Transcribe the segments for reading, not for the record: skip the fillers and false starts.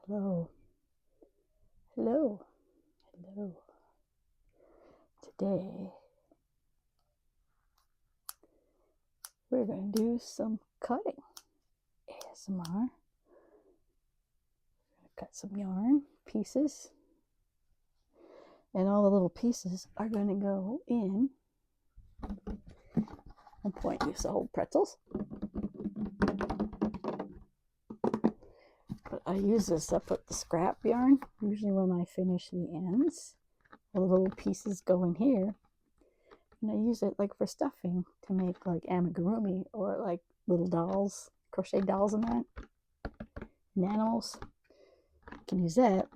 Hello, hello, hello. Today we're going to do some cutting ASMR. We're going to cut some yarn pieces, and all the little pieces are going to go in. One point, use the whole pretzels, but I use this. I put the scrap yarn usually when I finish the ends. The little pieces go in here, and I use it like for stuffing to make like amigurumi or like little dolls, crochet dolls and that, and animals. You can use that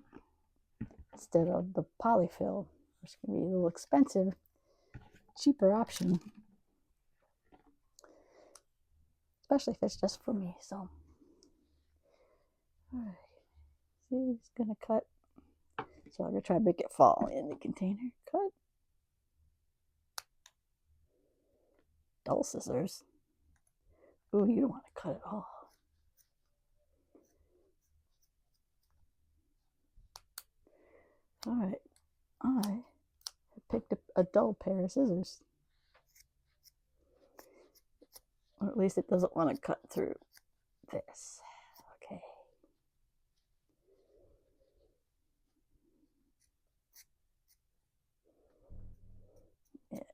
instead of the polyfill, which can be a little expensive. Cheaper option, especially if it's just for me. So, all right, see, it's gonna cut. So I'm gonna try to make it fall in the container. Cut. Dull scissors. Ooh, you don't want to cut it all. All right, I have picked a dull pair of scissors, or at least it doesn't want to cut through this. Okay.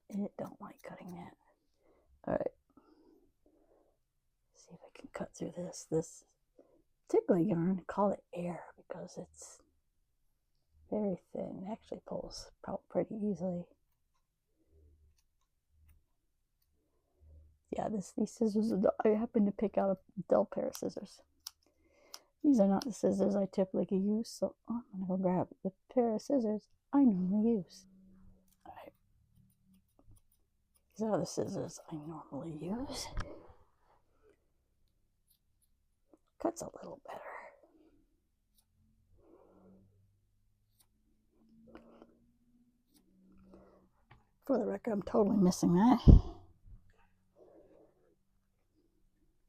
It don't like cutting that. All right. See if I can cut through this. This particular yarn, call it air because it's very thin. It actually pulls out pretty easily. Yeah, these scissors, I happen to pick out a dull pair of scissors. These are not the scissors I typically use, so I'm gonna go grab the pair of scissors I normally use. All right. These are the scissors I normally use. Cuts a little better. For the record, I'm totally missing that.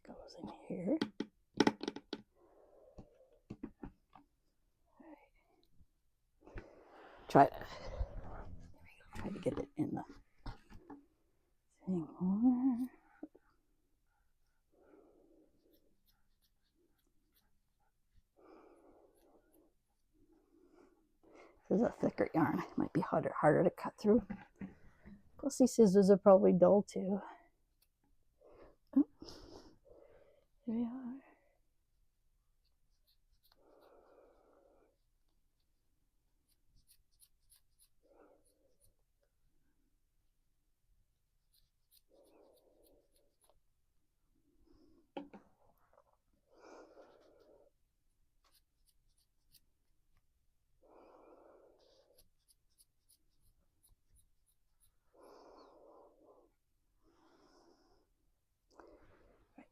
Goes in here. Try to get it in the thing more. This is a thicker yarn. It might be harder to cut through. Plus, these scissors are probably dull too. Oh, here we are.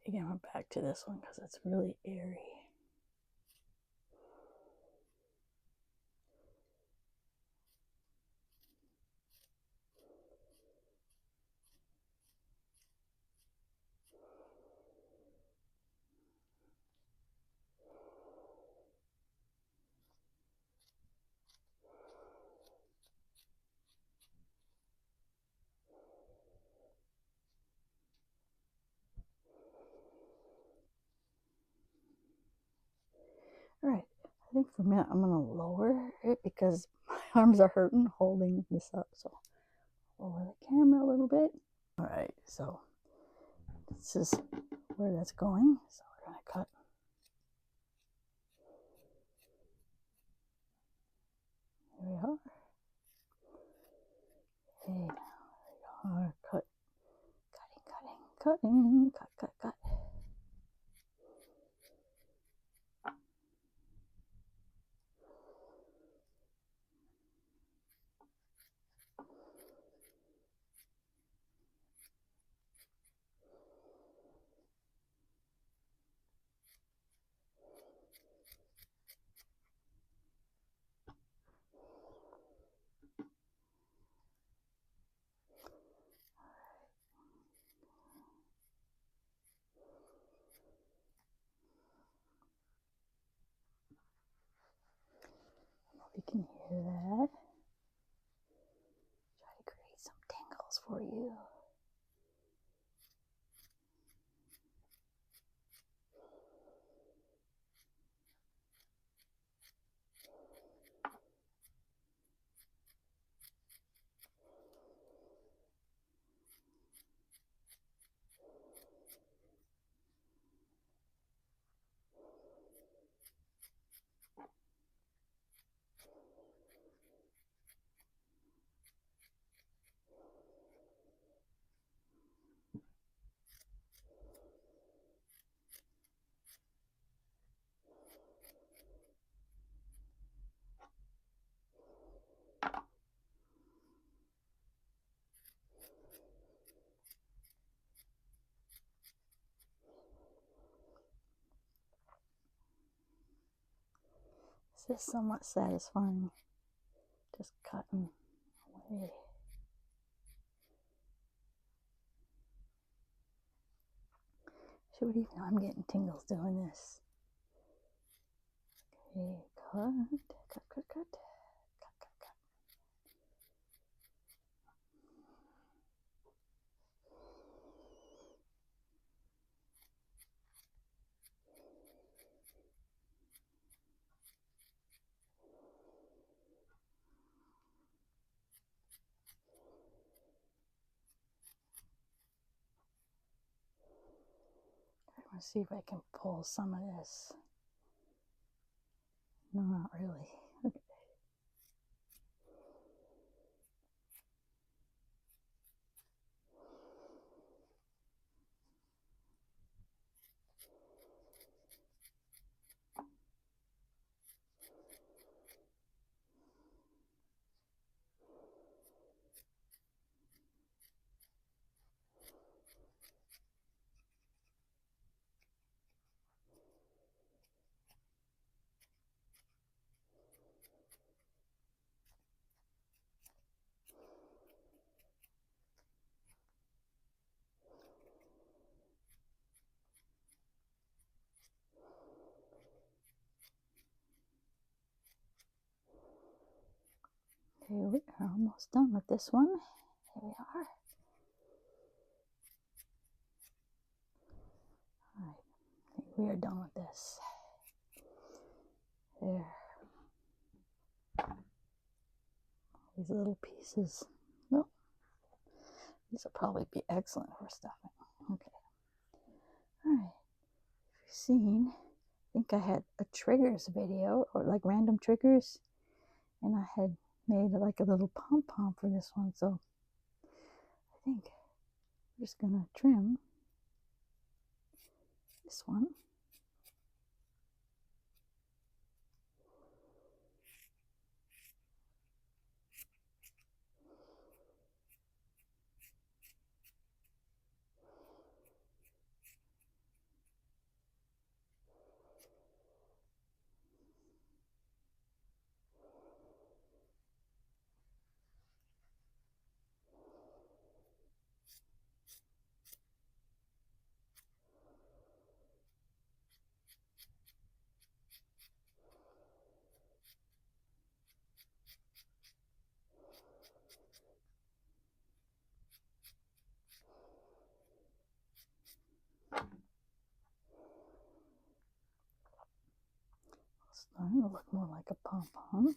Again, we're back to this one because it's really airy. All right, I think for a minute I'm gonna lower it because my arms are hurting holding this up. So lower the camera a little bit. All right, so this is where that's going. So we're gonna cut. Here we are. Hey, now there we are. Cut, cutting, cut. you can hear that. Try to create some tingles for you. This is somewhat satisfying, just cutting away. She would even know I'm getting tingles doing this. Okay, cut, cut, cut, cut, cut, cut, cut. I'm gonna see if I can pull some of this. No, not really. Okay. Okay, we are almost done with this one. Here we are. Alright, I think we are done with this. There. These little pieces. Oh, these will probably be excellent for stuffing. Okay. Alright. If you've seen, I think I had a triggers video, or like random triggers, and I had made like a little pom-pom for this one, so I think I'm just gonna trim this one. It's starting to look more like a pom-pom.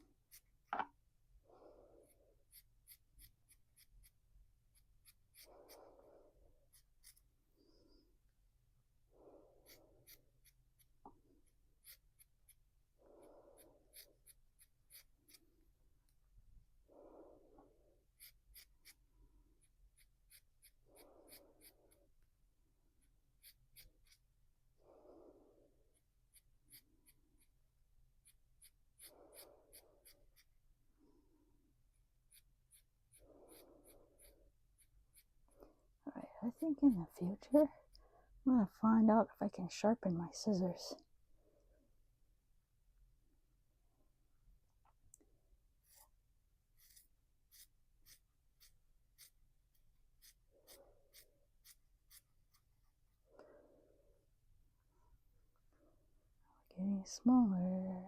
Alright, I think in the future, I'm gonna find out if I can sharpen my scissors. Getting smaller.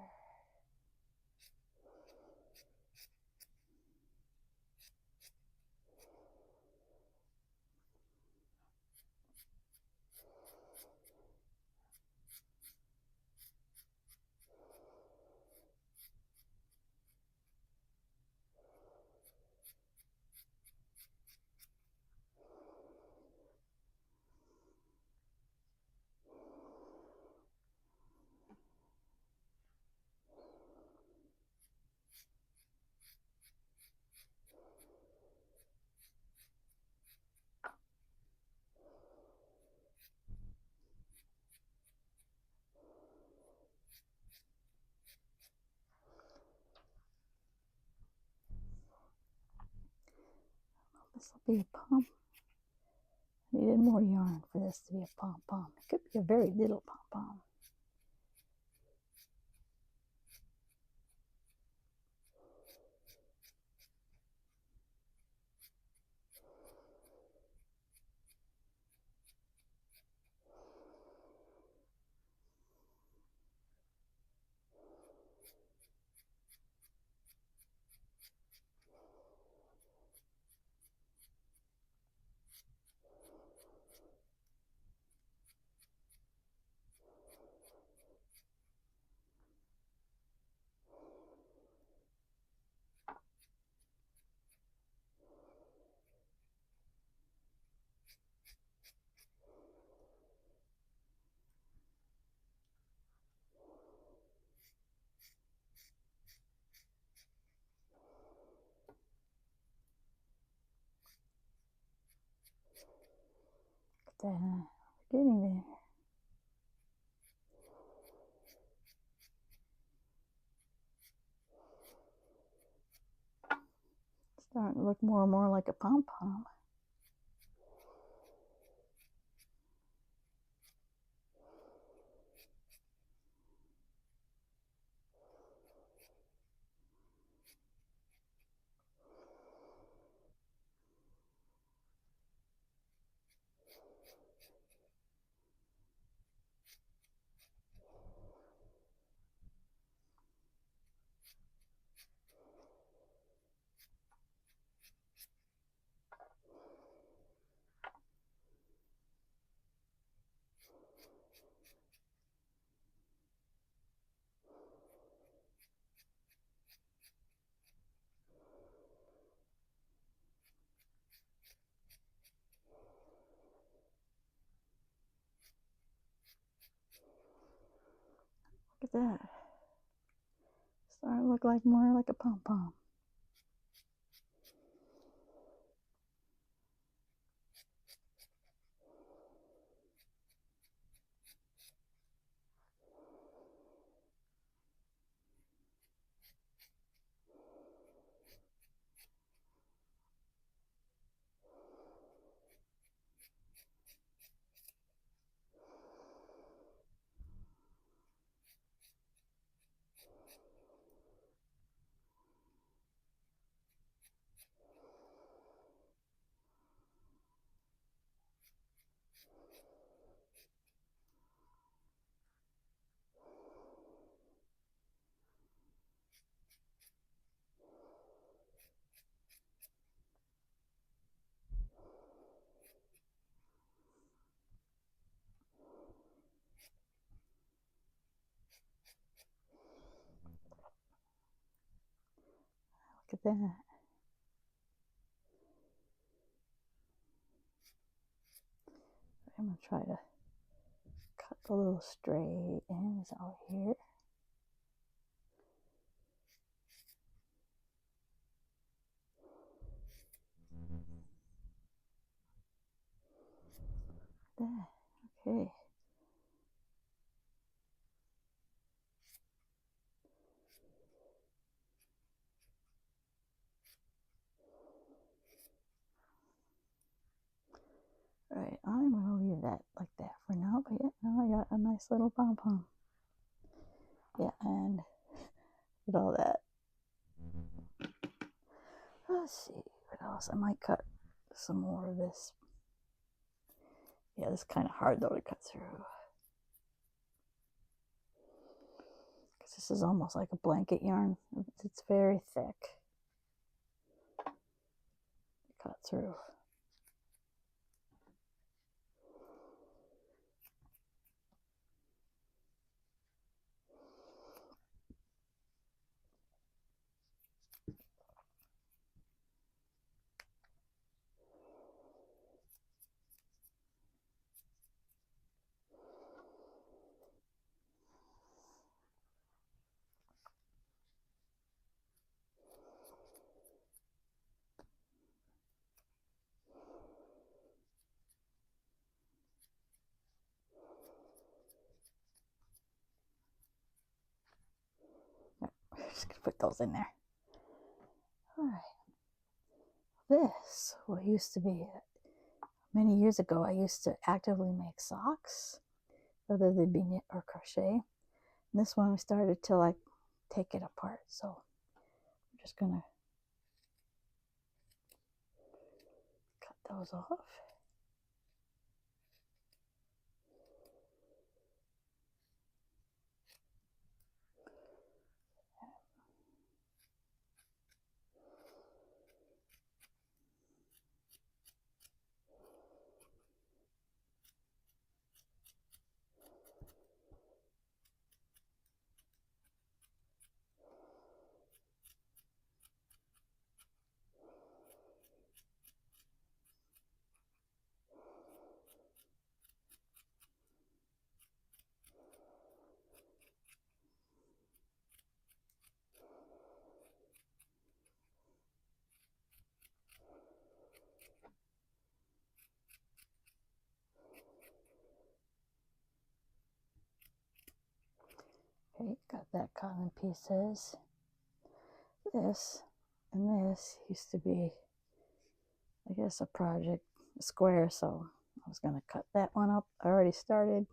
This will be a pom. I needed more yarn for this to be a pom-pom. It could be a very little pom-pom. We're getting there. Starting to look more and more like a pom-pom. Look at that. Starting to look like more like a pom-pom. Look at that. I'm going to try to cut the little stray ends out here. There. Okay. Alright, I'm going to leave that like that for now. But yeah, now I got a nice little pom-pom. Yeah, and with all that. Let's see what else. I might cut some more of this. Yeah, this is kind of hard though to cut through. Because this is almost like a blanket yarn. It's very thick. Cut through. We're just going to put those in there. Alright. this, what used to be many years ago, I used to actively make socks, whether they be knit or crochet. And this one I started to like take it apart. So I'm just gonna cut those off. Okay, got that cut in pieces. This and this used to be, I guess, a project, a square, so I was gonna cut that one up. I already started.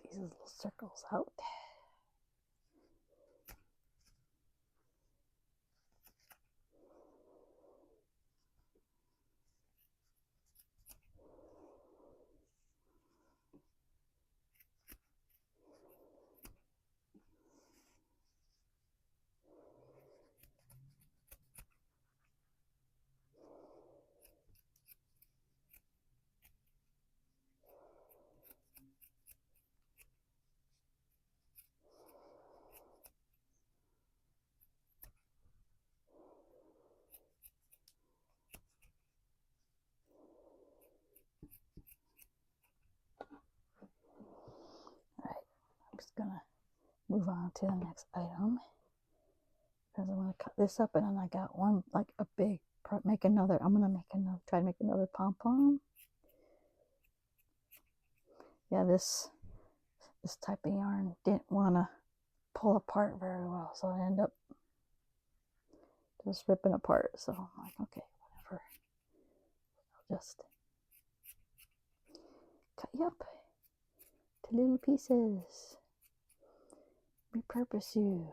These little circles out. I'm just gonna move on to the next item because I want to cut this up, and then I got one like a big. Make another. I'm gonna make another. Try to make another pom-pom. Yeah, this type of yarn didn't want to pull apart very well, so I end up just ripping apart. So I'm like, okay, whatever. I'll just cut you up to little pieces. Repurpose you.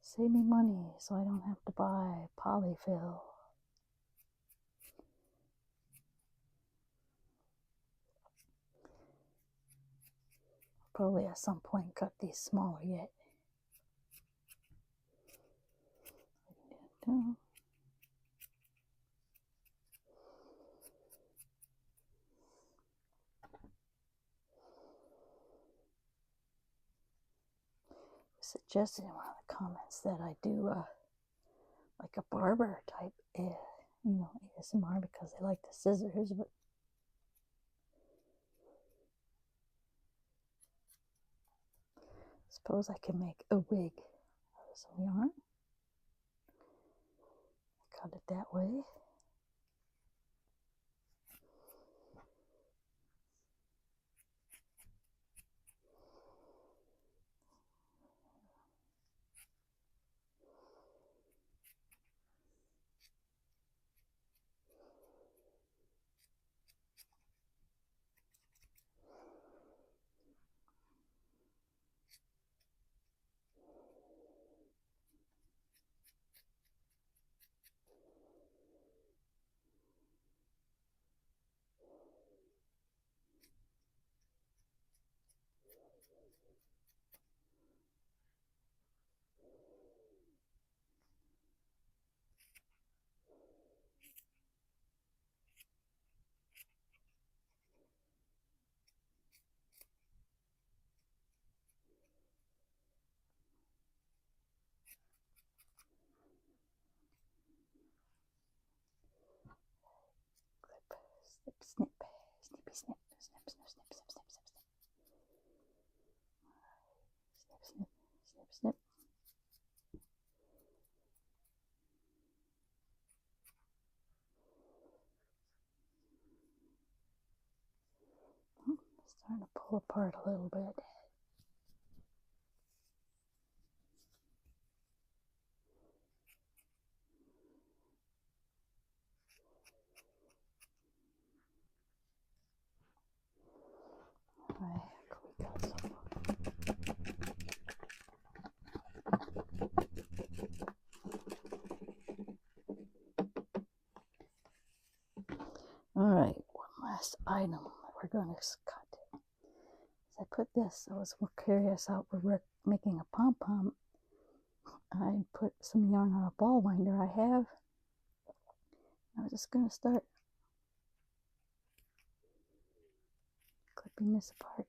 Save me money so I don't have to buy polyfill. Probably at some point cut these smaller yet. Suggested in one of the comments that I do like a barber type, ASMR because they like the scissors, but suppose I can make a wig out of some yarn. Cut it that way. Snip, snip, snippy, snip, snip, snip, snip, snip, snip, snip, snip. Snip, snip, snip, snip. Starting to pull apart a little bit. Alright, we got some. Alright, one last item that we're going to cut. As I put this, I was more curious how we're making a pom-pom. I put some yarn on a ball winder I have. I'm just going to start clipping this apart.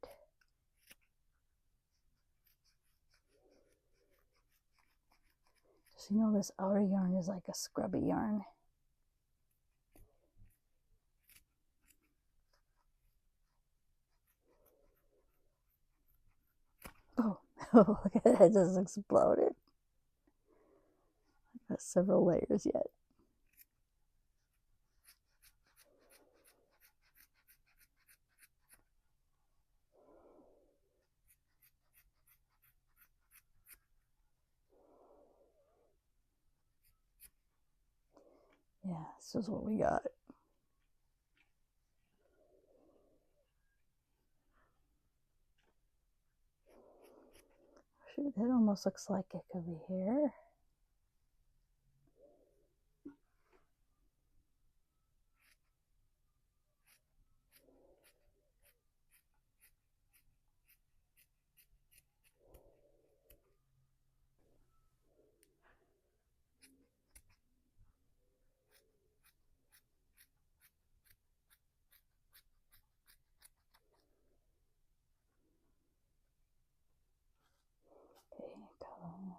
Just this outer yarn is like a scrubby yarn. Oh, look at that, it just exploded. I've got several layers yet. Yeah, this is what we got. Shoot, that almost looks like it could be here. Okay, color.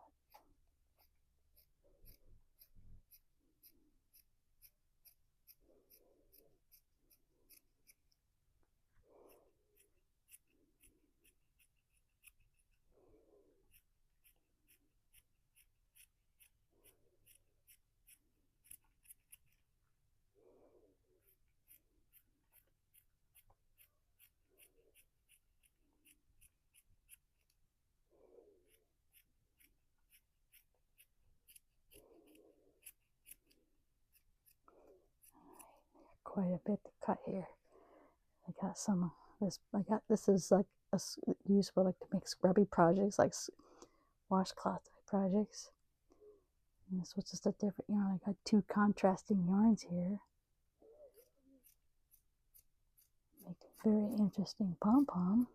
Quite a bit to cut here. I got some of this. This is like used for like to make scrubby projects, like washcloth type projects. And this was just a different yarn. I got two contrasting yarns here. Make a very interesting pom-pom.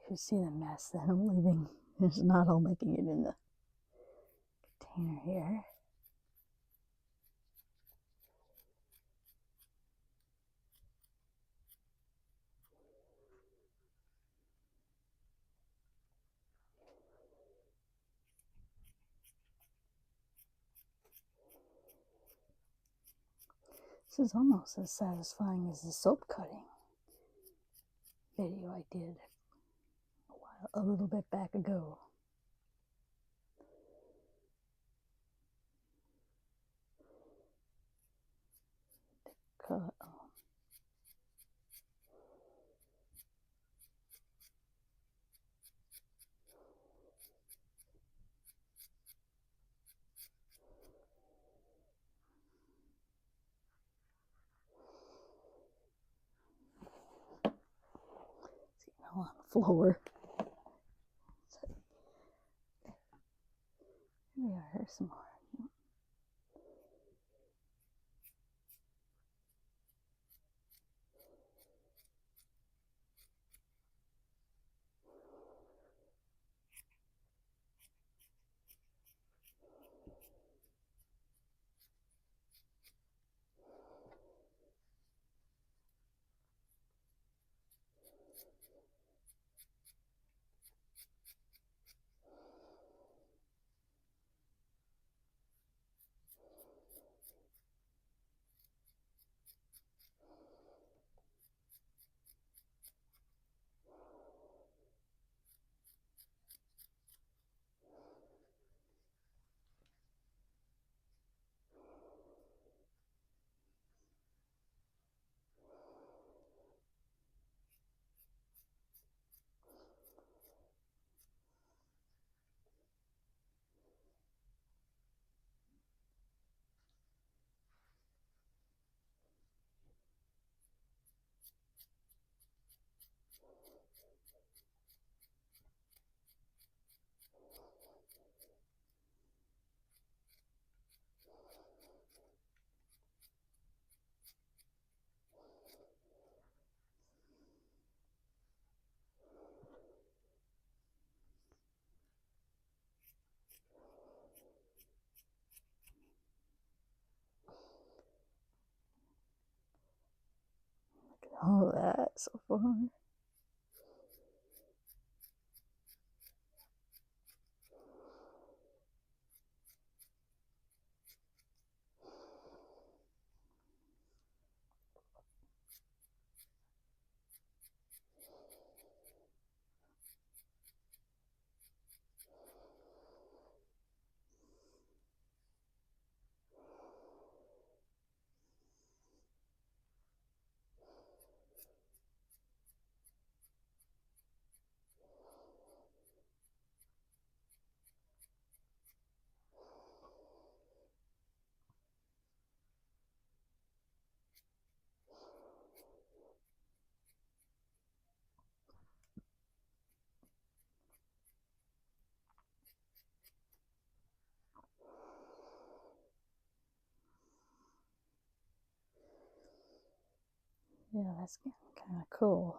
You see the mess that I'm leaving. It's not all making it in the container here. This is almost as satisfying as the soap cutting video I did a little bit back ago. Cut. On the floor. Here we are. Here's some more. Look at all that so far. Yeah, that's getting kind of cool.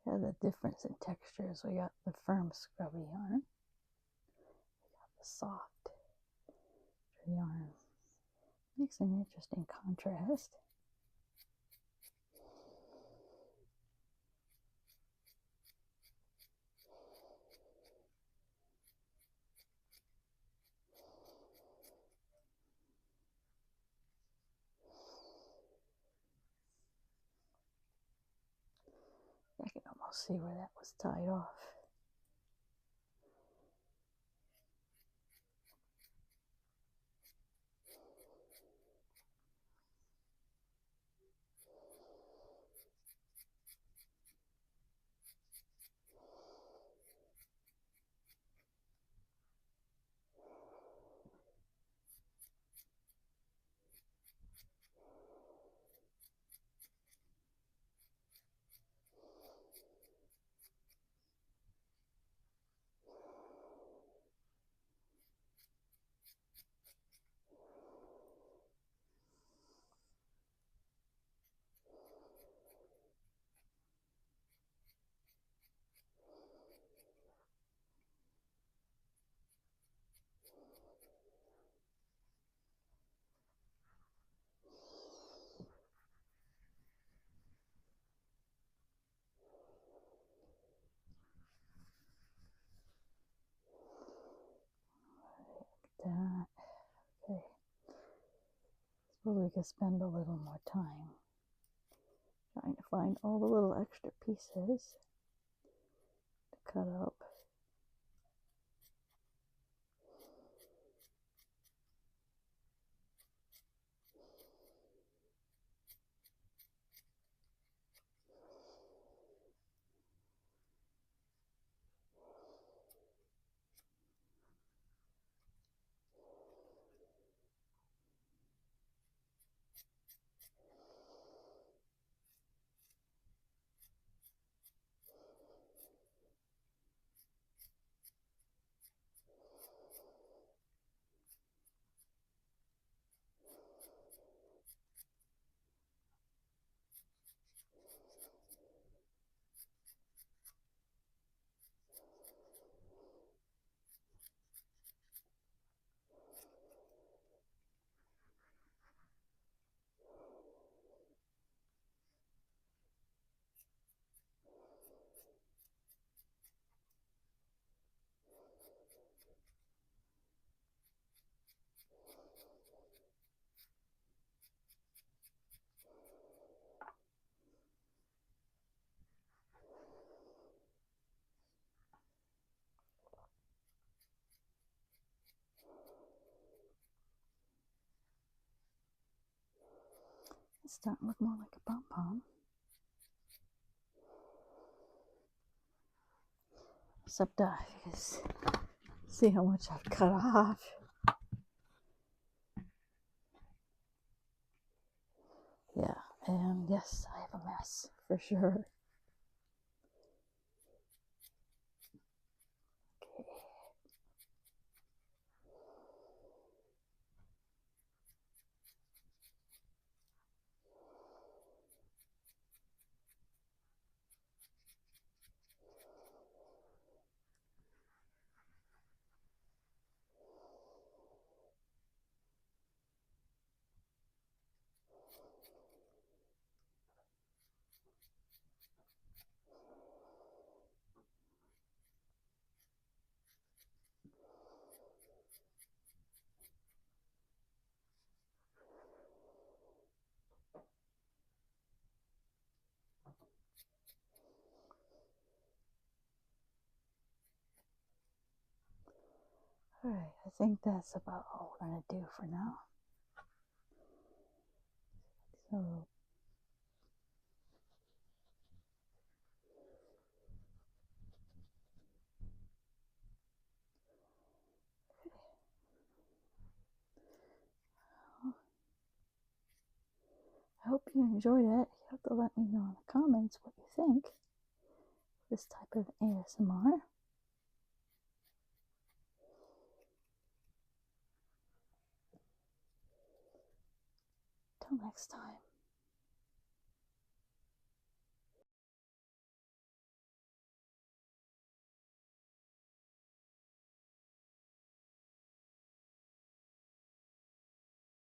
Yeah, the difference in textures. We got the firm scrubby yarn. We got the soft yarn. Makes an interesting contrast. I can almost see where that was tied off. we could spend a little more time trying to find all the little extra pieces to cut up. It's starting to look more like a pom-pom. Except you can see how much I've cut off. Yeah, and yes, I have a mess for sure. Okay. Alright, I think that's about all we're going to do for now. So, I hope you enjoyed it. You have to let me know in the comments what you think of this type of ASMR. Till next time.